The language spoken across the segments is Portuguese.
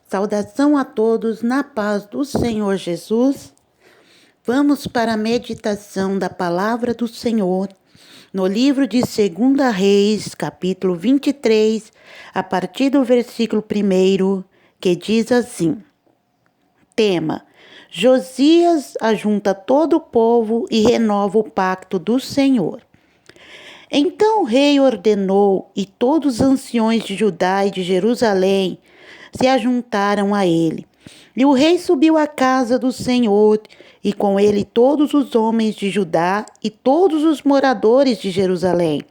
Saudação a todos na paz do Senhor Jesus. Vamos para a meditação da palavra do Senhor no livro de 2 Reis, capítulo 23, a partir do versículo 1, que diz assim: Tema: Josias ajunta todo o povo e renova o pacto do Senhor. Então o rei ordenou, e todos os anciões de Judá e de Jerusalém se ajuntaram a ele. E o rei subiu à casa do Senhor, e com ele todos os homens de Judá e todos os moradores de Jerusalém.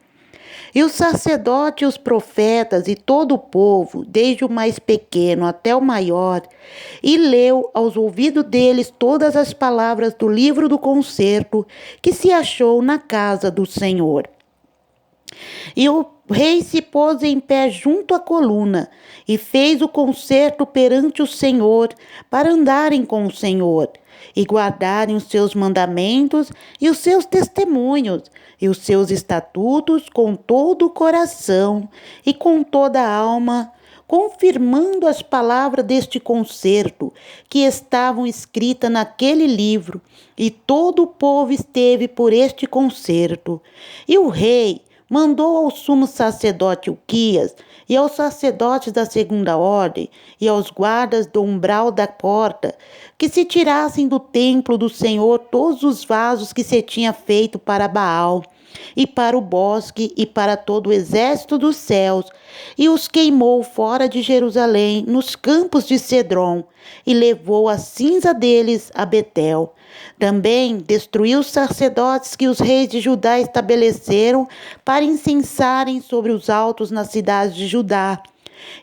E os sacerdotes e os profetas e todo o povo, desde o mais pequeno até o maior, e leu aos ouvidos deles todas as palavras do livro do concerto que se achou na casa do Senhor. E o rei se pôs em pé junto à coluna e fez o concerto perante o Senhor para andarem com o Senhor e guardarem os seus mandamentos e os seus testemunhos e os seus estatutos com todo o coração e com toda a alma, confirmando as palavras deste concerto que estavam escritas naquele livro, e todo o povo esteve por este concerto. E o rei mandou ao sumo sacerdote Ilquias e aos sacerdotes da segunda ordem e aos guardas do umbral da porta que se tirassem do templo do Senhor todos os vasos que se tinha feito para Baal e para o bosque e para todo o exército dos céus, e os queimou fora de Jerusalém, nos campos de Cedron, e levou a cinza deles a Betel. Também destruiu os sacerdotes que os reis de Judá estabeleceram para incensarem sobre os altos nas cidades de Judá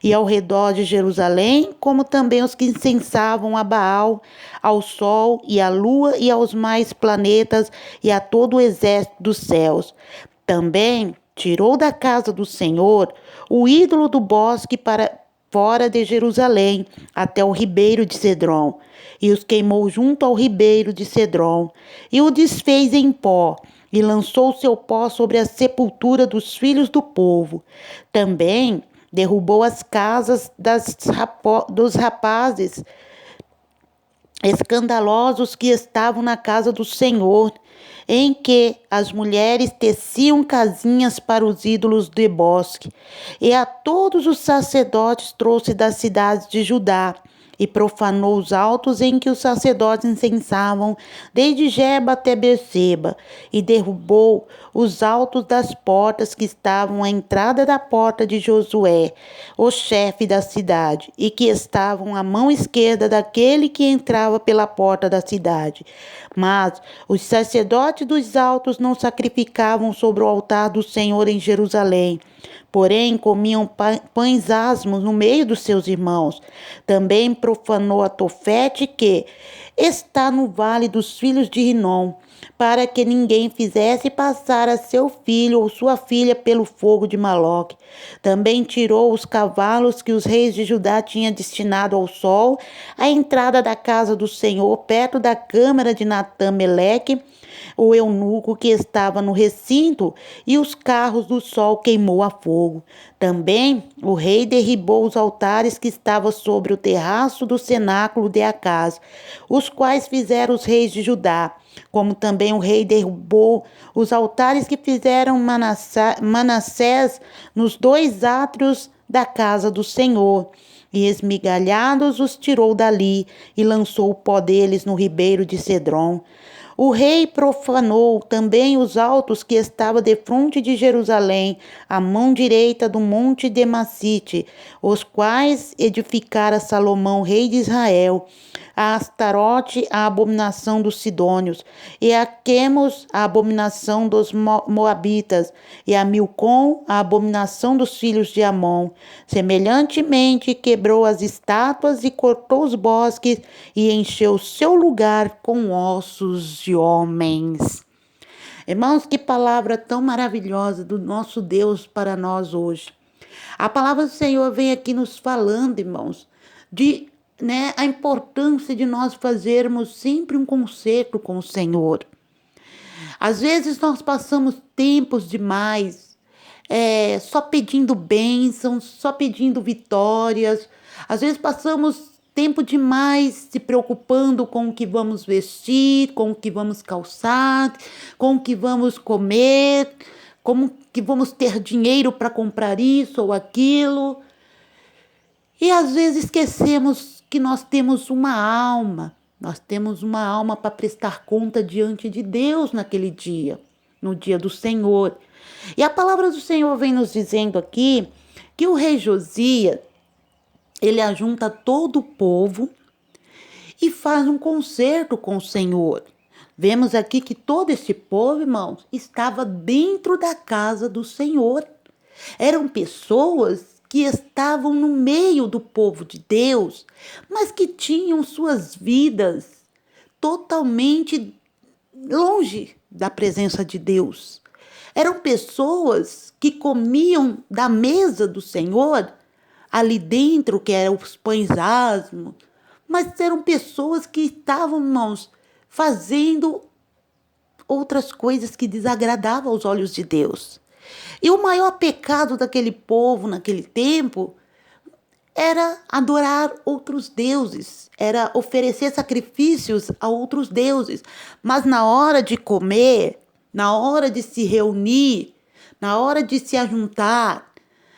e ao redor de Jerusalém, como também os que incensavam a Baal, ao sol e à lua e aos mais planetas e a todo o exército dos céus. Também tirou da casa do Senhor o ídolo do bosque para fora de Jerusalém, até o ribeiro de Cedron, e os queimou junto ao ribeiro de Cedron, e o desfez em pó, e lançou seu pó sobre a sepultura dos filhos do povo. Também derrubou as casas dos rapazes escandalosos que estavam na casa do Senhor, em que as mulheres teciam casinhas para os ídolos de bosque. E a todos os sacerdotes trouxe das cidades de Judá, e profanou os altos em que os sacerdotes incensavam, desde Geba até Berseba, e derrubou os altos das portas que estavam à entrada da porta de Josué, o chefe da cidade, e que estavam à mão esquerda daquele que entrava pela porta da cidade. Mas os sacerdotes dos altos não sacrificavam sobre o altar do Senhor em Jerusalém, porém comiam pães asmos no meio dos seus irmãos. Também profanou a Tofete, que está no vale dos filhos de Rinom, para que ninguém fizesse passar a seu filho ou sua filha pelo fogo de Maloque. Também tirou os cavalos que os reis de Judá tinham destinado ao sol, à entrada da casa do Senhor, perto da câmara de Natã-Meleque, o eunuco que estava no recinto, e os carros do sol queimou a fogo. Também o rei derribou os altares que estavam sobre o terraço do cenáculo de Acaz, os quais fizeram os reis de Judá, como também o rei derrubou os altares que fizeram Manassés nos dois átrios da casa do Senhor, e esmigalhados os tirou dali e lançou o pó deles no ribeiro de Cedron. O rei profanou também os altos que estavam defronte de Jerusalém, à mão direita do monte Demacite, os quais edificara Salomão, rei de Israel, a Astarote, a abominação dos sidônios, e a Quemos, a abominação dos moabitas, e a Milcom, a abominação dos filhos de Amon. Semelhantemente, quebrou as estátuas e cortou os bosques, e encheu seu lugar com ossos de homens. Irmãos, que palavra tão maravilhosa do nosso Deus para nós hoje. A palavra do Senhor vem aqui nos falando, irmãos, de a importância de nós fazermos sempre um concerto com o Senhor. Às vezes nós passamos tempos demais só pedindo bênçãos, só pedindo vitórias, Às vezes passamos tempo demais se preocupando com o que vamos vestir, com o que vamos calçar, com o que vamos comer, como que vamos ter dinheiro para comprar isso ou aquilo. E às vezes esquecemos que nós temos uma alma. Nós temos uma alma para prestar conta diante de Deus naquele dia, no dia do Senhor. E a palavra do Senhor vem nos dizendo aqui que o rei Josias, ele ajunta todo o povo e faz um concerto com o Senhor. Vemos aqui que todo esse povo, irmãos, estava dentro da casa do Senhor. Eram pessoas que estavam no meio do povo de Deus, mas que tinham suas vidas totalmente longe da presença de Deus. Eram pessoas que comiam da mesa do Senhor, ali dentro, que eram os pães asmos, mas eram pessoas que estavam, irmãos, fazendo outras coisas que desagradavam aos olhos de Deus. E o maior pecado daquele povo naquele tempo era adorar outros deuses, era oferecer sacrifícios a outros deuses. Mas na hora de comer, na hora de se reunir, na hora de se ajuntar,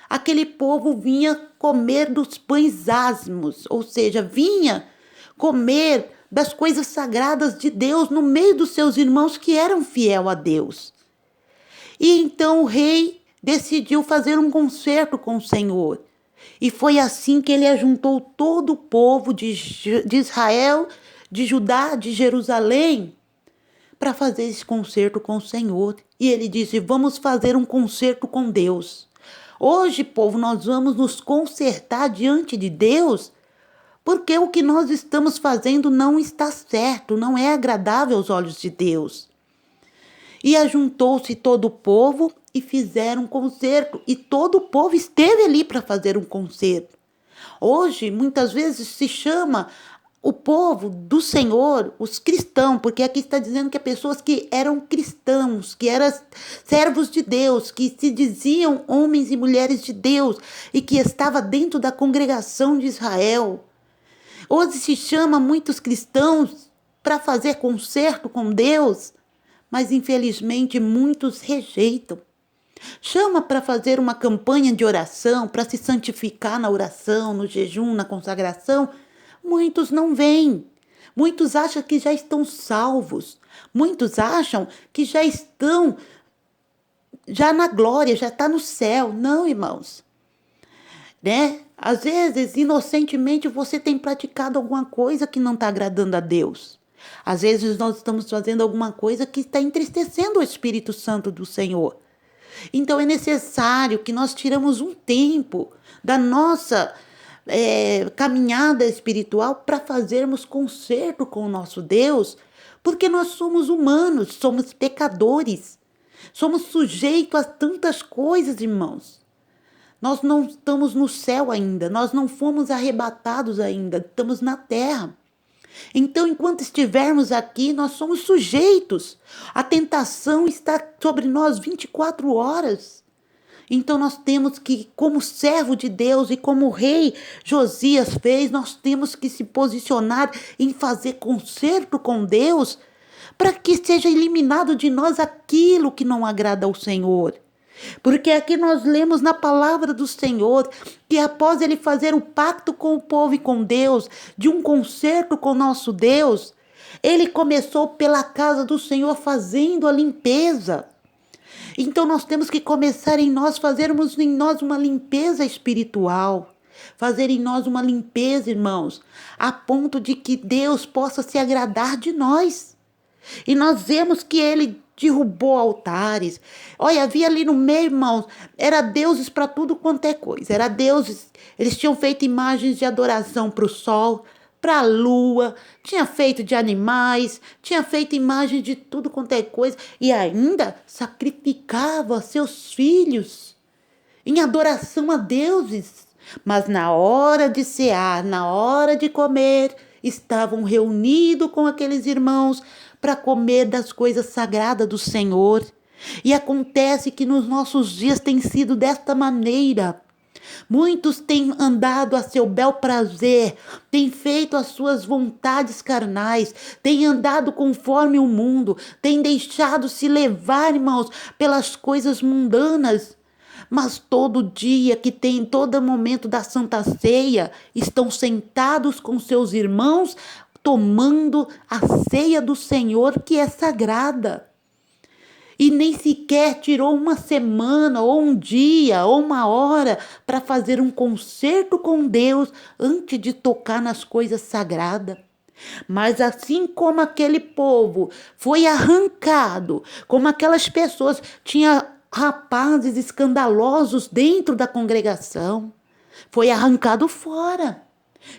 aquele povo vinha comer dos pães asmos, ou seja, vinha comer das coisas sagradas de Deus no meio dos seus irmãos que eram fiel a Deus. E então o rei decidiu fazer um concerto com o Senhor. E foi assim que ele ajuntou todo o povo de Israel, de Judá, de Jerusalém, para fazer esse concerto com o Senhor. E ele disse: vamos fazer um concerto com Deus. Hoje, povo, nós vamos nos consertar diante de Deus, porque o que nós estamos fazendo não está certo, não é agradável aos olhos de Deus. E ajuntou-se todo o povo e fizeram um concerto. E todo o povo esteve ali para fazer um concerto. Hoje, muitas vezes, se chama o povo do Senhor, os cristãos, porque aqui está dizendo que é pessoas que eram cristãos, que eram servos de Deus, que se diziam homens e mulheres de Deus e que estava dentro da congregação de Israel. Hoje se chama muitos cristãos para fazer concerto com Deus, mas infelizmente muitos rejeitam. Chama para fazer uma campanha de oração, para se santificar na oração, no jejum, na consagração. Muitos não vêm. Muitos acham que já estão salvos. Muitos acham que já estão na glória, já está no céu. Não, irmãos. Né? Às vezes, inocentemente, você tem praticado alguma coisa que não está agradando a Deus. Às vezes nós estamos fazendo alguma coisa que está entristecendo o Espírito Santo do Senhor. Então é necessário que nós tiramos um tempo da nossa caminhada espiritual para fazermos concerto com o nosso Deus, porque nós somos humanos, somos pecadores, somos sujeitos a tantas coisas, irmãos. Nós não estamos no céu ainda, nós não fomos arrebatados ainda, estamos na terra. Então, enquanto estivermos aqui, nós somos sujeitos. A tentação está sobre nós 24 horas. Então, nós temos que, como servo de Deus e como o rei Josias fez, nós temos que se posicionar em fazer concerto com Deus para que seja eliminado de nós aquilo que não agrada ao Senhor. Porque aqui nós lemos na palavra do Senhor que após ele fazer o pacto com o povo e com Deus, de um concerto com nosso Deus, ele começou pela casa do Senhor fazendo a limpeza. Então nós temos que começar em nós, fazermos em nós uma limpeza espiritual. Fazer em nós uma limpeza, irmãos, a ponto de que Deus possa se agradar de nós. E nós vemos que ele derrubou altares. Olha, havia ali no meio, irmãos, era deuses para tudo quanto é coisa. Era deuses, eles tinham feito imagens de adoração para o sol, para a lua, tinha feito de animais, tinha feito imagens de tudo quanto é coisa. E ainda sacrificava seus filhos em adoração a deuses. Mas na hora de cear, na hora de comer, estavam reunidos com aqueles irmãos para comer das coisas sagradas do Senhor. E acontece que nos nossos dias tem sido desta maneira. Muitos têm andado a seu bel prazer, têm feito as suas vontades carnais, têm andado conforme o mundo, têm deixado se levar, irmãos, pelas coisas mundanas. Mas todo dia que tem, todo momento da Santa Ceia, estão sentados com seus irmãos, tomando a ceia do Senhor, que é sagrada. E nem sequer tirou uma semana, ou um dia, ou uma hora para fazer um concerto com Deus antes de tocar nas coisas sagradas. Mas assim como aquele povo foi arrancado, como aquelas pessoas, tinha rapazes escandalosos dentro da congregação, foi arrancado fora.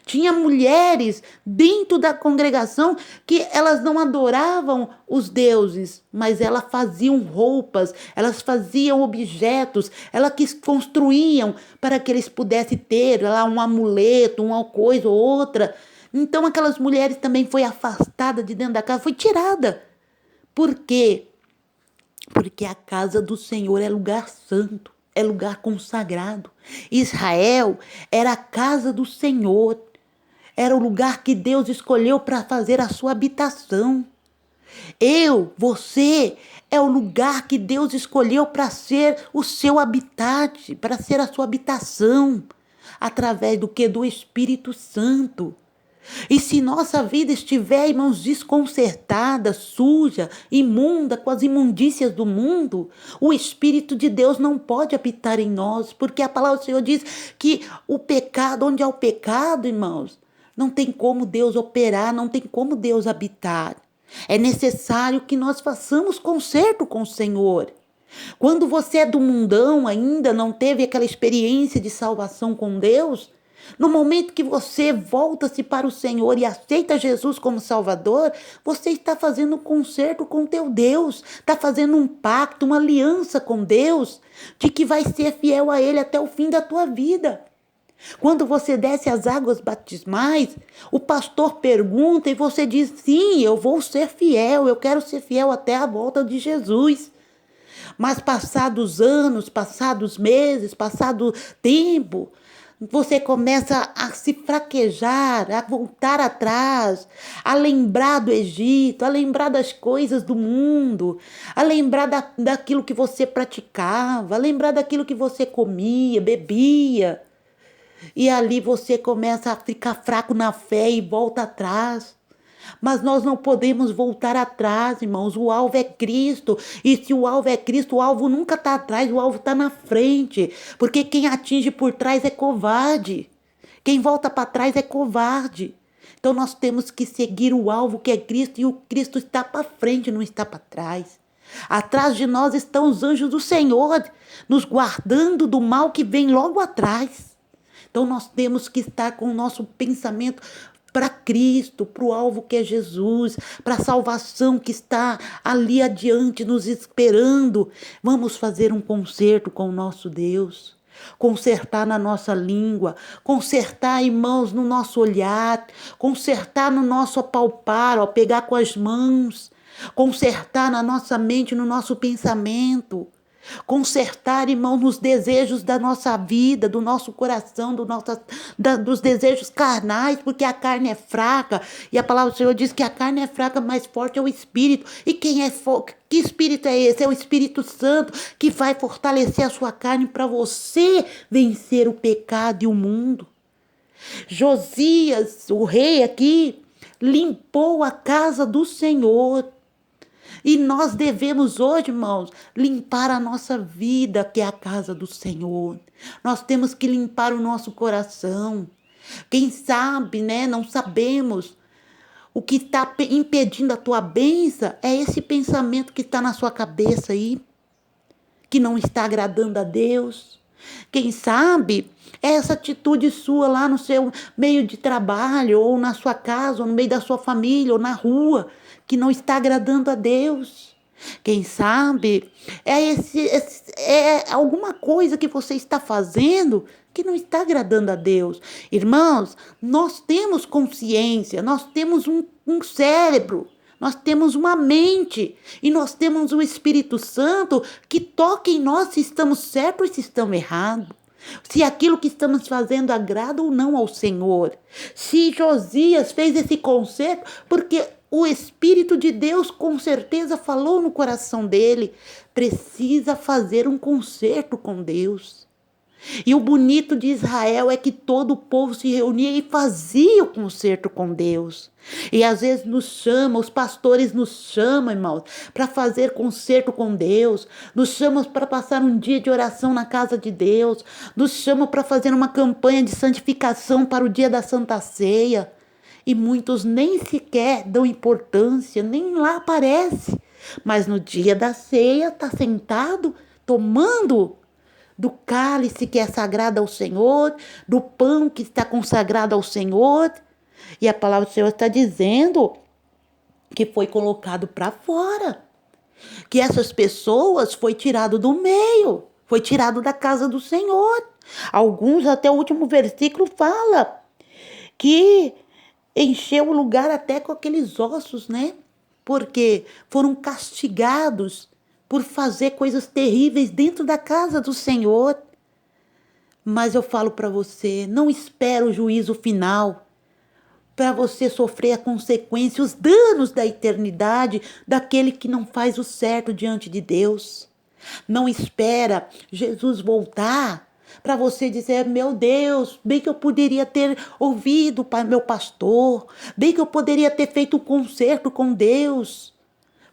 Tinha mulheres dentro da congregação que elas não adoravam os deuses, mas elas faziam roupas, elas faziam objetos, elas que construíam para que eles pudessem ter lá um amuleto, uma coisa ou outra. Então aquelas mulheres também foi afastada de dentro da casa, foi tirada. Por quê? Porque a casa do Senhor é lugar santo, é lugar consagrado. Israel era a casa do Senhor, era o lugar que Deus escolheu para fazer a sua habitação. Você, é o lugar que Deus escolheu para ser o seu habitat, para ser a sua habitação, através do que? Do Espírito Santo. E se nossa vida estiver, irmãos, desconcertada, suja, imunda, com as imundícias do mundo, o Espírito de Deus não pode habitar em nós, porque a palavra do Senhor diz que o pecado, onde há o pecado, irmãos, não tem como Deus operar, não tem como Deus habitar. É necessário que nós façamos concerto com o Senhor. Quando você é do mundão ainda, não teve aquela experiência de salvação com Deus, no momento que você volta-se para o Senhor e aceita Jesus como Salvador, você está fazendo um concerto com teu Deus, está fazendo um pacto, uma aliança com Deus, de que vai ser fiel a Ele até o fim da tua vida. Quando você desce as águas batismais, o pastor pergunta e você diz, sim, eu vou ser fiel, eu quero ser fiel até a volta de Jesus. Mas passados anos, passados meses, passado tempo, você começa a se fraquejar, a voltar atrás, a lembrar do Egito, a lembrar das coisas do mundo, a lembrar daquilo que você praticava, a lembrar daquilo que você comia, bebia. E ali você começa a ficar fraco na fé e volta atrás. Mas nós não podemos voltar atrás, irmãos. O alvo é Cristo. E se o alvo é Cristo, o alvo nunca está atrás, o alvo está na frente. Porque quem atinge por trás é covarde. Quem volta para trás é covarde. Então nós temos que seguir o alvo que é Cristo. E o Cristo está para frente, não está para trás. Atrás de nós estão os anjos do Senhor, nos guardando do mal que vem logo atrás. Então nós temos que estar com o nosso pensamento para Cristo, para o alvo que é Jesus, para a salvação que está ali adiante nos esperando. Vamos fazer um concerto com o nosso Deus, consertar na nossa língua, consertar, irmãos, no nosso olhar, consertar no nosso apalpar, ó, pegar com as mãos, consertar na nossa mente, no nosso pensamento. Consertar, irmão, nos desejos da nossa vida, do nosso coração, dos desejos carnais, porque a carne é fraca. E a palavra do Senhor diz que a carne é fraca, mais forte é o Espírito. E quem é forte? Que Espírito é esse? É o Espírito Santo que vai fortalecer a sua carne para você vencer o pecado e o mundo. Josias, o rei aqui, limpou a casa do Senhor. E nós devemos hoje, irmãos, limpar a nossa vida, que é a casa do Senhor. Nós temos que limpar o nosso coração. Quem sabe, né? Não sabemos. O que está impedindo a tua bênção é esse pensamento que está na sua cabeça aí, que não está agradando a Deus. Quem sabe é essa atitude sua lá no seu meio de trabalho, ou na sua casa, ou no meio da sua família, ou na rua, que não está agradando a Deus. Quem sabe é alguma coisa que você está fazendo que não está agradando a Deus. Irmãos, nós temos consciência, nós temos um cérebro, nós temos uma mente e nós temos o Espírito Santo que toca em nós se estamos certos ou se estamos errados. Se aquilo que estamos fazendo agrada ou não ao Senhor. Se Josias fez esse conserto, porque o Espírito de Deus com certeza falou no coração dele, precisa fazer um conserto com Deus. E o bonito de Israel é que todo o povo se reunia e fazia o concerto com Deus. E às vezes nos chama, os pastores nos chamam, irmãos, para fazer concerto com Deus, nos chamam para passar um dia de oração na casa de Deus, nos chamam para fazer uma campanha de santificação para o dia da Santa Ceia. E muitos nem sequer dão importância, nem lá aparece. Mas no dia da ceia está sentado, tomando do cálice que é sagrado ao Senhor, do pão que está consagrado ao Senhor. E a palavra do Senhor está dizendo que foi colocado para fora, que essas pessoas foi tirado do meio, foi tirado da casa do Senhor. Alguns, até o último versículo fala que encheu o lugar até com aqueles ossos, né? Porque foram castigados por fazer coisas terríveis dentro da casa do Senhor. Mas eu falo para você, não espere o juízo final para você sofrer a consequência, os danos da eternidade daquele que não faz o certo diante de Deus. Não espera Jesus voltar para você dizer, meu Deus, bem que eu poderia ter ouvido para meu pastor, bem que eu poderia ter feito um concerto com Deus.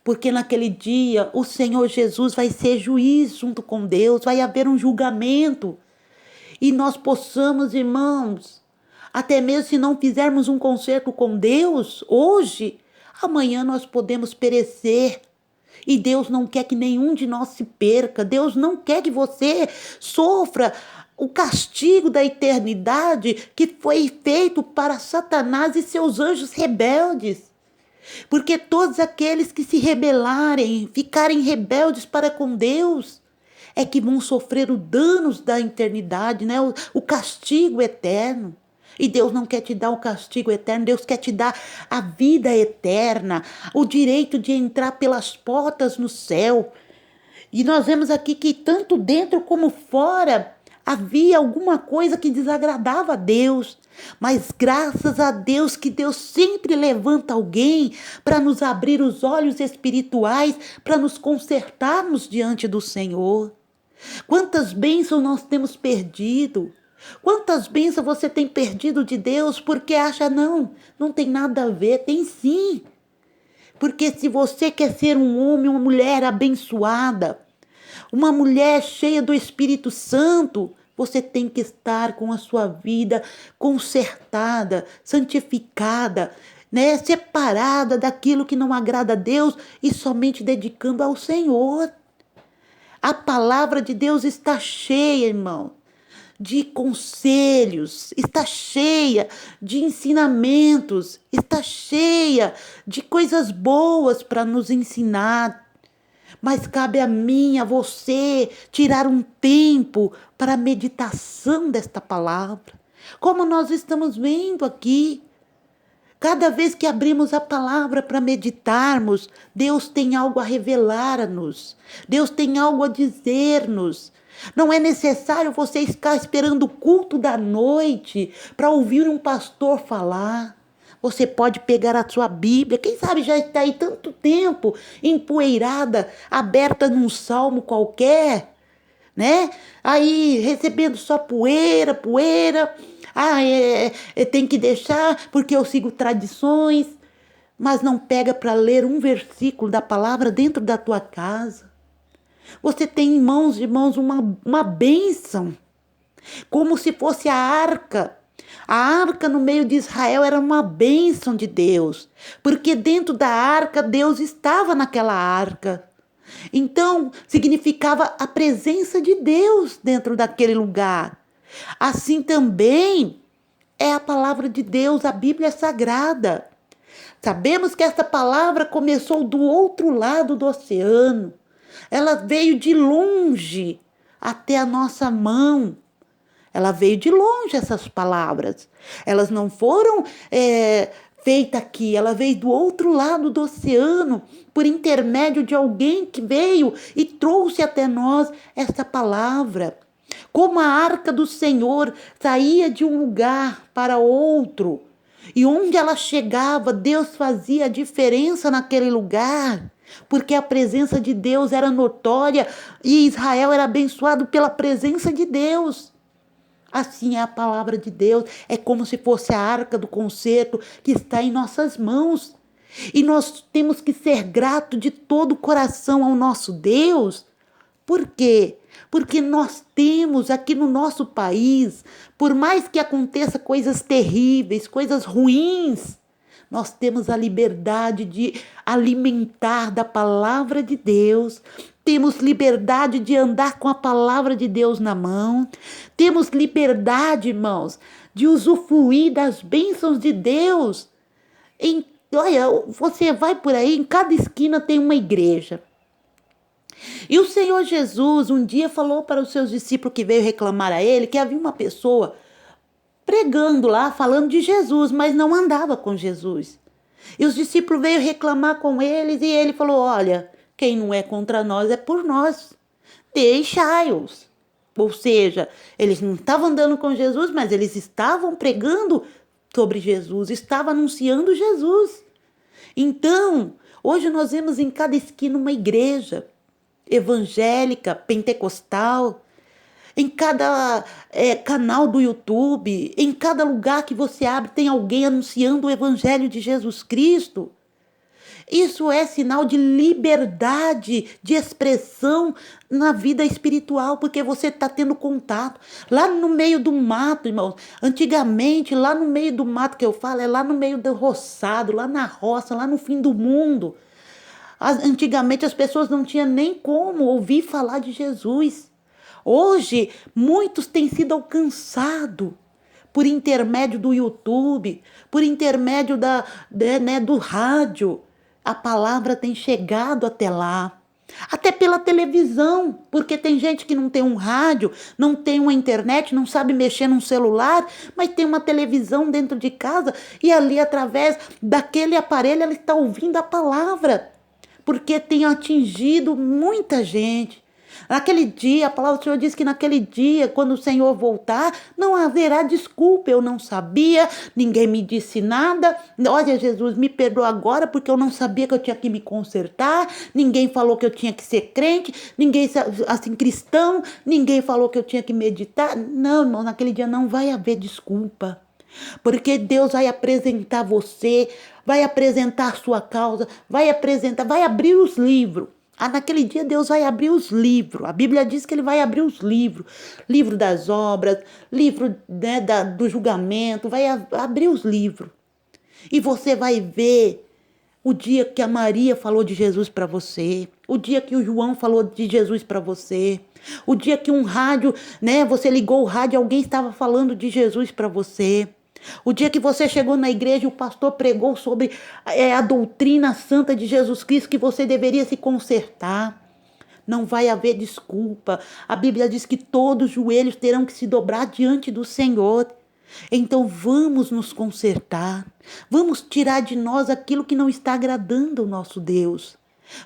Porque naquele dia o Senhor Jesus vai ser juiz junto com Deus, vai haver um julgamento. E nós possamos, irmãos, até mesmo se não fizermos um concerto com Deus hoje, amanhã nós podemos perecer. E Deus não quer que nenhum de nós se perca. Deus não quer que você sofra o castigo da eternidade que foi feito para Satanás e seus anjos rebeldes. Porque todos aqueles que se rebelarem, ficarem rebeldes para com Deus, é que vão sofrer os danos da eternidade, né? O castigo eterno. E Deus não quer te dar o castigo eterno, Deus quer te dar a vida eterna, o direito de entrar pelas portas no céu. E nós vemos aqui que tanto dentro como fora havia alguma coisa que desagradava a Deus. Mas graças a Deus que Deus sempre levanta alguém para nos abrir os olhos espirituais, para nos consertarmos diante do Senhor. Quantas bênçãos nós temos perdido? Quantas bênçãos você tem perdido de Deus porque acha não tem nada a ver? Tem sim. Porque se você quer ser um homem, uma mulher abençoada, uma mulher cheia do Espírito Santo, você tem que estar com a sua vida consertada, santificada, né? Separada daquilo que não agrada a Deus e somente dedicando ao Senhor. A palavra de Deus está cheia, irmão, de conselhos, está cheia de ensinamentos, está cheia de coisas boas para nos ensinar. Mas cabe a mim, a você, tirar um tempo para a meditação desta palavra. Como nós estamos vendo aqui, cada vez que abrimos a palavra para meditarmos, Deus tem algo a revelar-nos. Deus tem algo a dizer-nos. Não é necessário você ficar esperando o culto da noite para ouvir um pastor falar. Você pode pegar a sua Bíblia, quem sabe já está aí tanto tempo empoeirada, aberta num salmo qualquer, né? Aí recebendo só poeira. Tem que deixar porque eu sigo tradições. Mas não pega para ler um versículo da palavra dentro da tua casa. Você tem em mãos, irmãos, uma bênção, como se fosse a arca. A arca no meio de Israel era uma bênção de Deus, porque dentro da arca Deus estava naquela arca. Então, significava a presença de Deus dentro daquele lugar. Assim também é a palavra de Deus, a Bíblia Sagrada. Sabemos que essa palavra começou do outro lado do oceano. Ela veio de longe até a nossa mão. Ela veio de longe, essas palavras. Elas não foram feitas aqui. Ela veio do outro lado do oceano, por intermédio de alguém que veio e trouxe até nós essa palavra. como a arca do Senhor saía de um lugar para outro. E onde ela chegava, Deus fazia a diferença naquele lugar, porque a presença de Deus era notória e Israel era abençoado pela presença de Deus. Assim é a palavra de Deus, é como se fosse a arca do concerto que está em nossas mãos. E nós temos que ser gratos de todo o coração ao nosso Deus. Por quê? Porque nós temos aqui no nosso país, por mais que aconteça coisas terríveis, coisas ruins, nós temos a liberdade de alimentar da palavra de Deus, temos liberdade de andar com a palavra de Deus na mão, temos liberdade, irmãos, de usufruir das bênçãos de Deus. Olha, você vai por aí, em cada esquina tem uma igreja. E o Senhor Jesus um dia falou para os seus discípulos que veio reclamar a ele que havia uma pessoa pregando lá, falando de Jesus, mas não andava com Jesus. E os discípulos veio reclamar com eles e ele falou, olha, quem não é contra nós é por nós. Deixai-os. Ou seja, eles não estavam andando com Jesus, mas eles estavam pregando sobre Jesus, estavam anunciando Jesus. Então, hoje nós vemos em cada esquina uma igreja evangélica, pentecostal, em cada canal do YouTube, em cada lugar que você abre tem alguém anunciando o evangelho de Jesus Cristo. Isso é sinal de liberdade de expressão na vida espiritual, porque você está tendo contato. Lá no meio do mato, irmãos, antigamente, lá no meio do mato que eu falo, é lá no meio do roçado, lá na roça, lá no fim do mundo. Antigamente as pessoas não tinham nem como ouvir falar de Jesus. Hoje, muitos têm sido alcançados por intermédio do YouTube, por intermédio do rádio. A palavra tem chegado até lá. Até pela televisão, porque tem gente que não tem um rádio, não tem uma internet, não sabe mexer num celular, mas tem uma televisão dentro de casa e ali através daquele aparelho ela está ouvindo a palavra, porque tem atingido muita gente. Naquele dia, a palavra do Senhor diz que naquele dia, quando o Senhor voltar, não haverá desculpa. Eu não sabia, ninguém me disse nada. Olha, Jesus, me perdoa agora porque eu não sabia que eu tinha que me consertar. Ninguém falou que eu tinha que ser crente, ninguém, assim, cristão, ninguém falou que eu tinha que meditar. Não, irmão, naquele dia não vai haver desculpa. Porque Deus vai apresentar você, vai apresentar a sua causa, vai abrir os livros. Naquele dia Deus vai abrir os livros. A Bíblia diz que ele vai abrir os livros. Livro das obras, livro do julgamento, vai abrir os livros. E você vai ver o dia que a Maria falou de Jesus para você, o dia que o João falou de Jesus para você, o dia que um rádio, você ligou o rádio e alguém estava falando de Jesus para você. O dia que você chegou na igreja e o pastor pregou sobre a doutrina santa de Jesus Cristo, que você deveria se consertar. Não vai haver desculpa. A Bíblia diz que todos os joelhos terão que se dobrar diante do Senhor. Então vamos nos consertar. Vamos tirar de nós aquilo que não está agradando ao nosso Deus.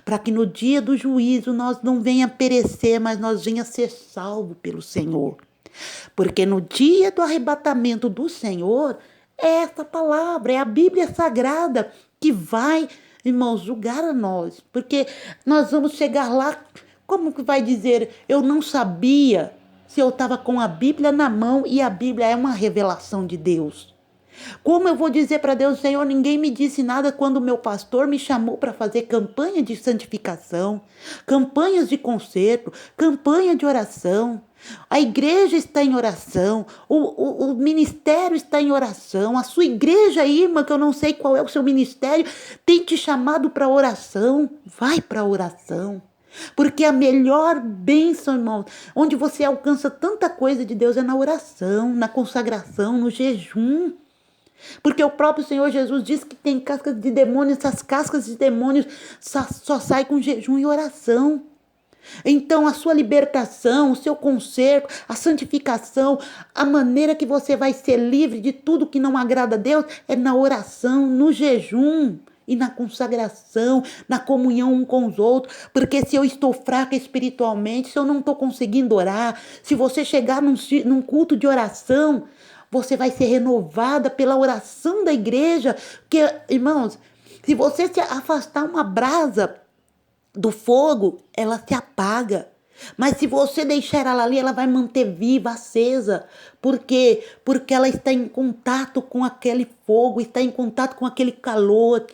Para que no dia do juízo nós não venha perecer, mas nós venha ser salvo pelo Senhor. Porque no dia do arrebatamento do Senhor, é essa palavra, é a Bíblia Sagrada que vai, irmãos, julgar a nós. Porque nós vamos chegar lá, como que vai dizer, eu não sabia se eu estava com a Bíblia na mão e a Bíblia é uma revelação de Deus. Como eu vou dizer para Deus, Senhor, ninguém me disse nada quando o meu pastor me chamou para fazer campanha de santificação, campanhas de conserto, campanha de oração. A igreja está em oração, o ministério está em oração, a sua igreja, irmã, que eu não sei qual é o seu ministério, tem te chamado para oração, vai para a oração. Porque a melhor bênção, irmão, onde você alcança tanta coisa de Deus é na oração, na consagração, no jejum. Porque o próprio Senhor Jesus disse que tem cascas de demônios, essas cascas de demônios só saem com jejum e oração. Então a sua libertação, o seu conserto, a santificação, a maneira que você vai ser livre de tudo que não agrada a Deus é na oração, no jejum. e na consagração, na comunhão um com os outros, porque se eu estou fraca espiritualmente, se eu não estou conseguindo orar, se você chegar num culto de oração, você vai ser renovada pela oração da igreja, porque, irmãos, se você se afastar uma brasa do fogo, ela se apaga. Mas se você deixar ela ali, ela vai manter viva, acesa. Por quê? Porque ela está em contato com aquele fogo, está em contato com aquele calor.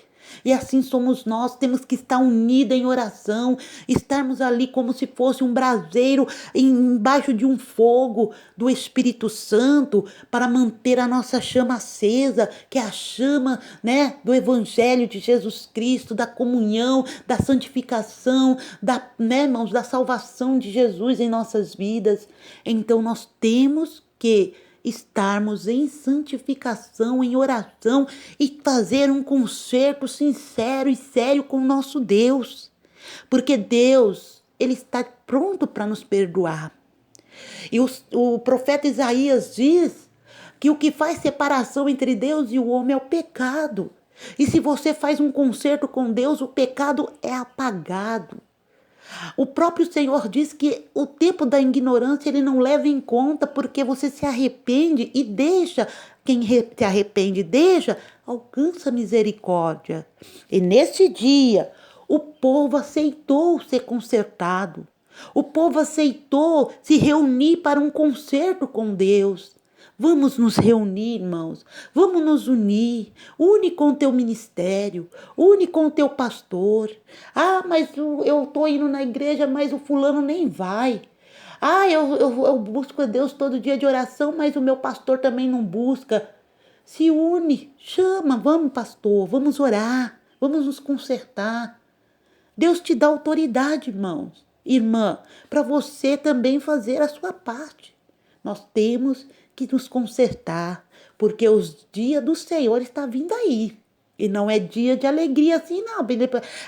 E assim somos nós, temos que estar unidos em oração, estarmos ali como se fosse um braseiro embaixo de um fogo do Espírito Santo para manter a nossa chama acesa, que é a chama, né, do Evangelho de Jesus Cristo, da comunhão, da santificação, irmãos, da salvação de Jesus em nossas vidas. Então nós temos que estarmos em santificação, em oração e fazer um concerto sincero e sério com o nosso Deus. Porque Deus, Ele está pronto para nos perdoar. E o profeta Isaías diz que o que faz separação entre Deus e o homem é o pecado. E se você faz um concerto com Deus, o pecado é apagado. O próprio Senhor diz que o tempo da ignorância ele não leva em conta porque você se arrepende e deixa, quem se arrepende deixa, alcança misericórdia. E nesse dia, o povo aceitou ser consertado. O povo aceitou se reunir para um concerto com Deus. Vamos nos reunir, irmãos. Vamos nos unir. Une com o teu ministério. Une com o teu pastor. Ah, mas eu estou indo na igreja, mas o fulano nem vai. Ah, eu busco a Deus todo dia de oração, mas o meu pastor também não busca. Se une, chama, vamos pastor, vamos orar, vamos nos consertar. Deus te dá autoridade, irmãos, irmã, para você também fazer a sua parte. Nós temos que nos consertar, porque os dias do Senhor está vindo aí. E não é dia de alegria assim, não.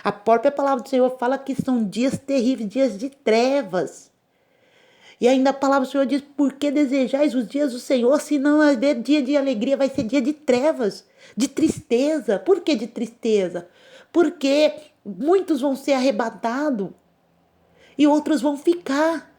A própria palavra do Senhor fala que são dias terríveis, dias de trevas. E ainda a palavra do Senhor diz, por que desejais os dias do Senhor, se não é dia de alegria, vai ser dia de trevas, de tristeza. Por que de tristeza? Porque muitos vão ser arrebatados e outros vão ficar.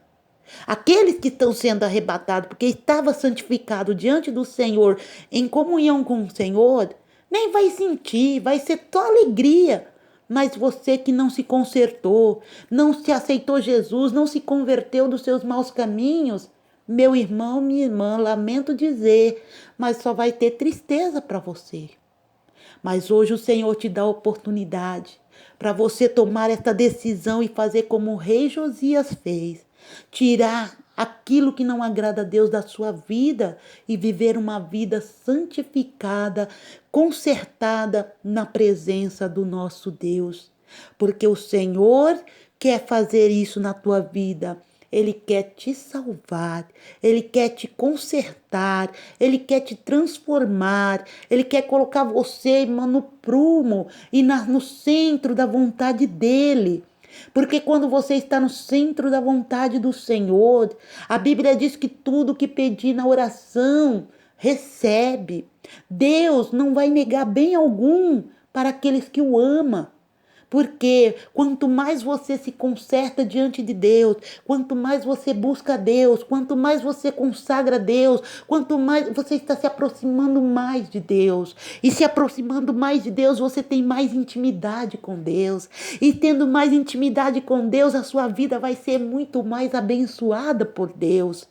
Aqueles que estão sendo arrebatados, porque estava santificado diante do Senhor, em comunhão com o Senhor, nem vai sentir, vai ser só alegria. Mas você que não se consertou, não se aceitou Jesus, não se converteu dos seus maus caminhos, meu irmão, minha irmã, lamento dizer, mas só vai ter tristeza para você. Mas hoje o Senhor te dá a oportunidade para você tomar esta decisão e fazer como o rei Josias fez. Tirar aquilo que não agrada a Deus da sua vida e viver uma vida santificada, consertada na presença do nosso Deus. Porque o Senhor quer fazer isso na tua vida. Ele quer te salvar, Ele quer te consertar, Ele quer te transformar, Ele quer colocar você, irmão, no prumo e no centro da vontade dEle. Porque quando você está no centro da vontade do Senhor, a Bíblia diz que tudo que pedir na oração, recebe. Deus não vai negar bem algum para aqueles que o amam. Porque quanto mais você se conserta diante de Deus, quanto mais você busca a Deus, quanto mais você consagra a Deus, quanto mais você está se aproximando mais de Deus. E se aproximando mais de Deus, você tem mais intimidade com Deus. E tendo mais intimidade com Deus, a sua vida vai ser muito mais abençoada por Deus.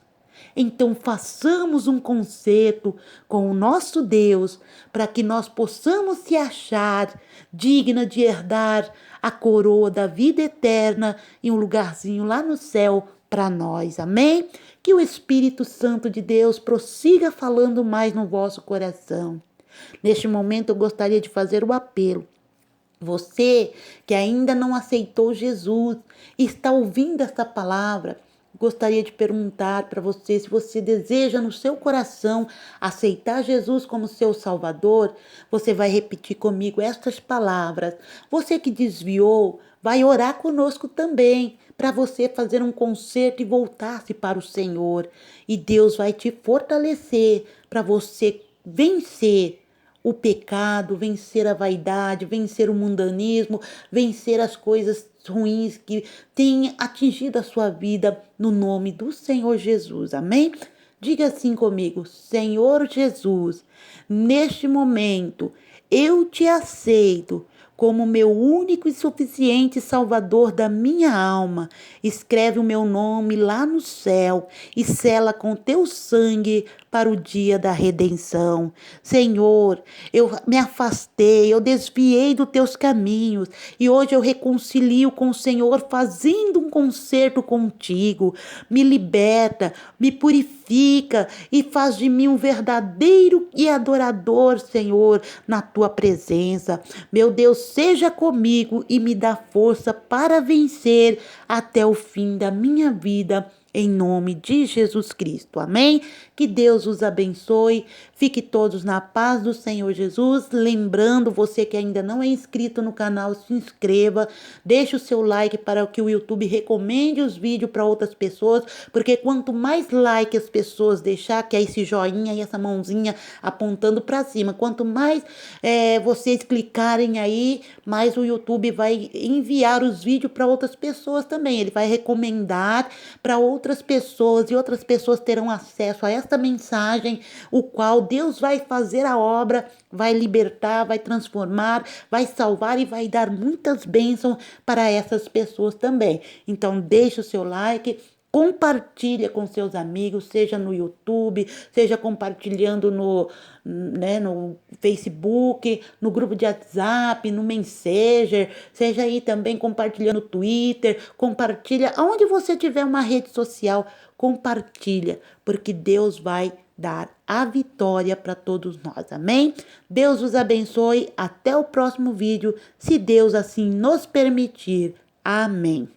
Então façamos um concerto com o nosso Deus para que nós possamos se achar digna de herdar a coroa da vida eterna e um lugarzinho lá no céu para nós. Amém? Que o Espírito Santo de Deus prossiga falando mais no vosso coração. Neste momento eu gostaria de fazer o apelo. Você que ainda não aceitou Jesus e está ouvindo esta palavra, gostaria de perguntar para você se você deseja no seu coração aceitar Jesus como seu Salvador. Você vai repetir comigo estas palavras. Você que desviou, vai orar conosco também para você fazer um concerto e voltar-se para o Senhor. E Deus vai te fortalecer para você vencer o pecado, vencer a vaidade, vencer o mundanismo, vencer as coisas ruins que têm atingido a sua vida no nome do Senhor Jesus. Amém? Diga assim comigo: Senhor Jesus, neste momento eu te aceito como meu único e suficiente Salvador da minha alma. Escreve o meu nome lá no céu e sela com teu sangue para o dia da redenção. Senhor, eu me afastei, eu desviei dos teus caminhos e hoje eu reconcilio com o Senhor, fazendo um concerto contigo. Me liberta, me purifica e faz de mim um verdadeiro e adorador, Senhor, na tua presença. Meu Deus, seja comigo e me dá força para vencer até o fim da minha vida, em nome de Jesus Cristo. Amém? Que Deus os abençoe. Fique todos na paz do Senhor Jesus. Lembrando, você que ainda não é inscrito no canal, se inscreva. Deixe o seu like para que o YouTube recomende os vídeos para outras pessoas, porque quanto mais like as pessoas deixar, que é esse joinha e essa mãozinha apontando para cima, quanto mais vocês clicarem aí, mais o YouTube vai enviar os vídeos para outras pessoas também. Ele vai recomendar para outras pessoas e outras pessoas terão acesso a esta mensagem, o qual Deus vai fazer a obra, vai libertar, vai transformar, vai salvar e vai dar muitas bênçãos para essas pessoas também. Então deixa o seu like, compartilha com seus amigos, seja no YouTube, seja compartilhando no Facebook, no grupo de WhatsApp, no Messenger, seja aí também compartilhando no Twitter, compartilha aonde você tiver uma rede social, compartilha, porque Deus vai dar a vitória para todos nós, amém? Deus os abençoe, até o próximo vídeo, se Deus assim nos permitir, amém.